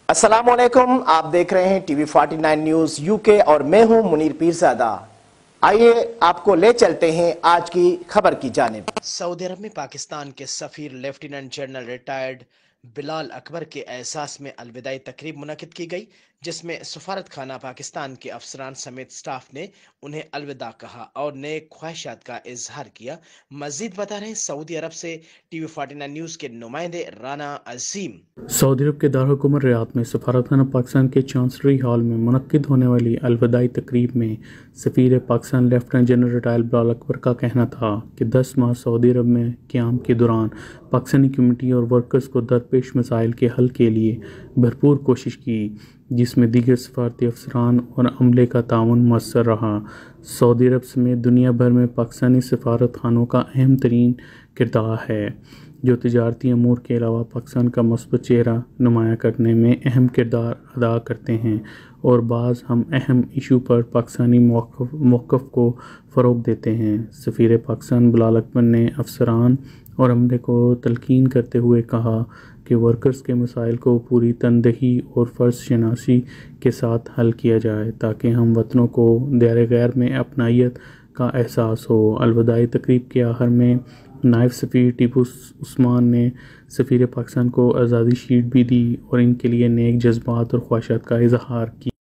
अस्सलामुअलैकुम, आप देख रहे हैं टीवी 49 न्यूज यूके और मैं हूं मुनीर पीरजादा। आइए आपको ले चलते हैं आज की खबर की जानिब। सऊदी अरब में पाकिस्तान के सफीर lieutenant general retired Bilal Akbar के एहसास में अलविदाई तकरीब मुनक़िद की गई, जिसमें सफारत खाना पाकिस्तान के अफसरान समेत स्टाफ ने उन्हें अलविदा कहा और नए ख्वाहिशात का इजहार किया। मजीद बता रहे हैं सऊदी अरब से टीवी 49 न्यूज के नुमाइंदे राना अजीम। सऊदी अरब के दारुल रियाद में सफारतखाना पाकिस्तान के चांसलरी हॉल में मुनक्किद होने वाली अलविदाई तकरीब में सफ़ीर Pakistan lieutenant general retired Bilal Akbar का कहना था कि 10 माह सऊदी अरब में क़याम के दौरान पाकिस्तानी कम्यूनिटी और वर्कर्स को दरपेश मसाइल के हल के लिए भरपूर कोशिश की, जिसमें दीगर सफारती अफसरान और अमले का ताउन मौसर रहा। सऊदी अरब समेत दुनिया भर में पाकिस्तानी सफारत खानों का अहम तरीन किरदार है, जो तिजारती अमूर के अलावा पाकिस्तान का मस्बत चेहरा नुमाया करने में अहम किरदार अदा करते हैं और बाज़ हम अहम इशू पर पाकिस्तानी मौक़िफ़ को फ़रोग़ देते हैं। सफ़ीर पाकिस्तान बिलाल अकबर ने अफसरान और अमले को तलकीन करते हुए कहा कि वर्कर्स के मसाइल को पूरी तनदही और फ़र्ज़ शनासी के साथ हल किया जाए ताकि हम वतनों को दायरे गैर में अपनाइयत का एहसास हो। अलविदाई तकरीब के आखिर में नायब सफ़ीर टीपू उस्मान ने सफ़ीर पाकिस्तान को आज़ादी शील्ड भी दी और इनके लिए नेक जज्बात और ख्वाहिशात का इजहार किया।